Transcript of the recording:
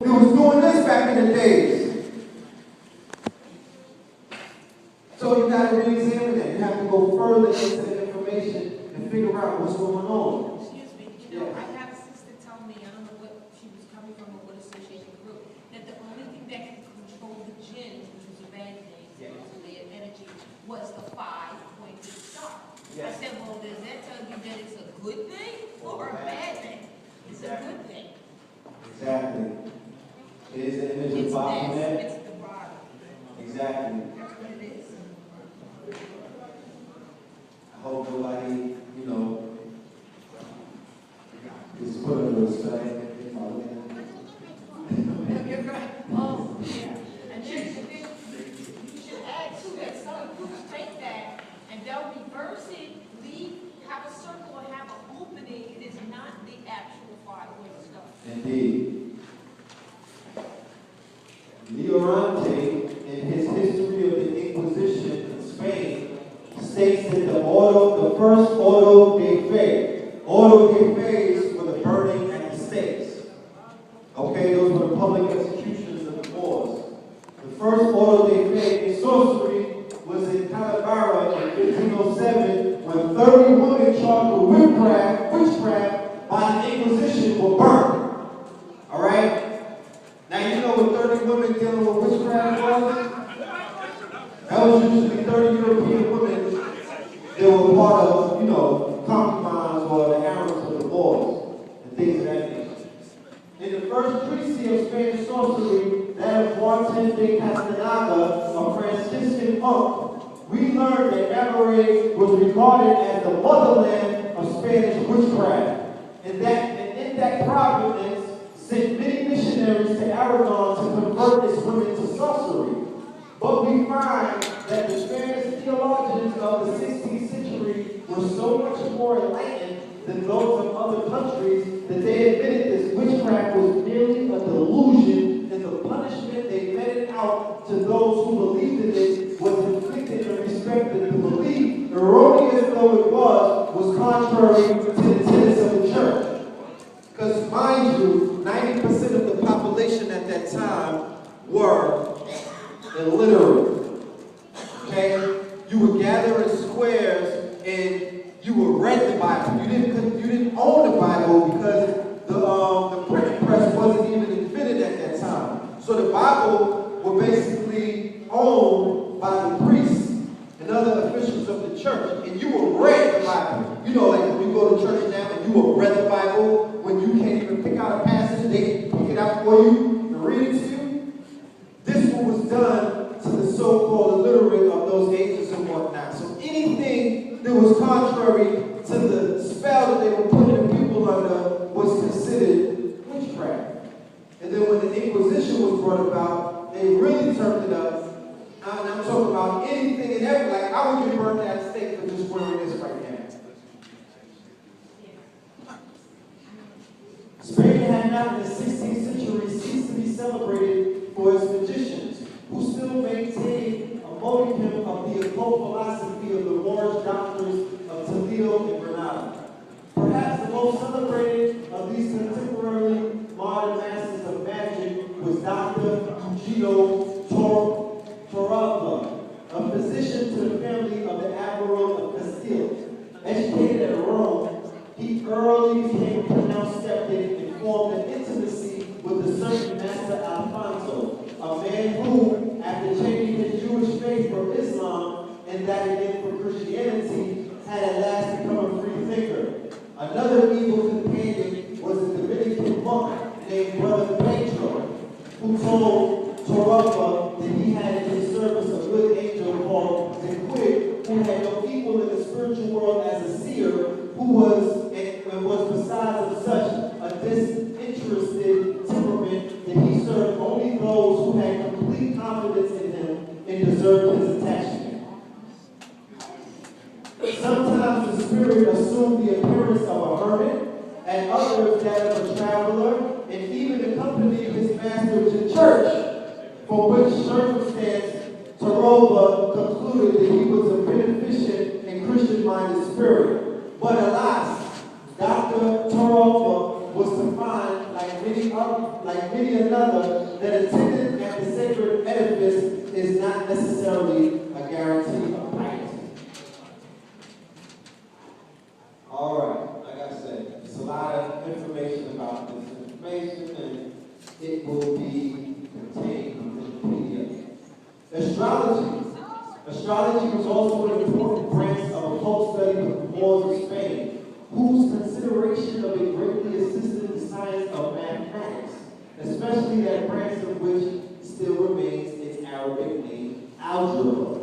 They was doing this back in the days. So you got to re-examine that. You have to go further into the information and figure out what's going on. Excuse me, I had a sister tell me, I don't know what she was coming from or what association group, that the only thing that can control the jinn, which was a bad thing, because of their energy, was the 5-pointed star. I said, well, does that tell you that it's a good thing or a bad thing? It's a good thing. Exactly. It is an image of Baphomet. It's the bottom. Exactly. That's what it is. I hope nobody, is put under a spell. You're right. Oh, yeah. And then you should add too that some groups take that and they'll reverse it, have a circle or have an opening. It is not the actual 5-point stuff. Indeed. Llorente, in his history of the Inquisition in Spain, states that the first auto de fe were the burning at the stakes. Okay, those were the public executions of the Moors. The first auto de fe in sorcery was in Calabara in 1507 when 30 women charged with witchcraft by the Inquisition were burned. All right? Now you know what 30 women dealing with witchcraft was? That was usually 30 European women that were part of, concubines or the harems of the Moors and things of that nature. In the first treatise of Spanish sorcery, that of Martin de Castellaga, a Franciscan monk, we learned that Navarre was regarded as the motherland of Spanish witchcraft, and in that province sent many missionaries to Aragon to convert its women to sorcery. But we find that the Spanish theologians of the 16th century were so much more enlightened than those of other countries that they admitted this witchcraft was merely a delusion, and the punishment they meted out to those who believed in it was inflicted in respect that the belief, erroneous though it was contrary to the tenets of the church. Because mind you, 90% of the population at that time were illiterate. Okay? You would gather in squares and you would read the Bible. You didn't own the Bible because the printing press wasn't even invented at that time. So the Bible were basically owned by the priests and other officials of the church. And you would read the Bible. Like when you go to church now and you will read the Bible, when you can't even pick out a passage, they pick it out for you and read it to you. This one was done to the so-called illiterate of those ages and whatnot. So anything that was contrary to the spell that they were putting the people under was considered witchcraft. And then when the Inquisition was brought about, they really turned it up. And I'm talking about anything and everything. Like I would get burned at the stake for just wearing this right now. Spain had not in the 16th century ceased to be celebrated for its magicians, who still maintained a modicum of the occult philosophy of the Moorish doctors of Toledo and Granada. Perhaps the most celebrated of these contemporary modern masters of magic was Dr. Eugenio Torralba, a physician to the family of the Admiral of Castile. Educated at Rome, he early became a pronounced skeptic and formed an intimacy with the certain Master Alfonso, a man who, after changing his Jewish faith for Islam and that again for Christianity, had at last become a free thinker. Another evil companion was a Dominican monk named Brother Pedro, who told Torralba that he had in his service a good angel called Zequid, who had no equal in the spiritual world as a seer, who was besides of such a disinterested temperament that he served only those who had complete confidence in him and deserved his attachment. Sometimes the spirit assumed the appearance of a hermit, and others that of a traveler, and even accompanied his master to church, for which circumstance Torralba concluded that he was a beneficent and Christian-minded spirit. But alas, Dr. Torralba was to find, like like many another, that attendance at the sacred edifice is not necessarily a guarantee of piety. All right, like I said, it's a lot of information about this information, and it will be contained within the PDF. Astrology. Astrology was also an important branch of occult study of the Moors of Spain, whose consideration of it greatly assisted the science of mathematics, especially that branch of which still remains its Arabic name, algebra.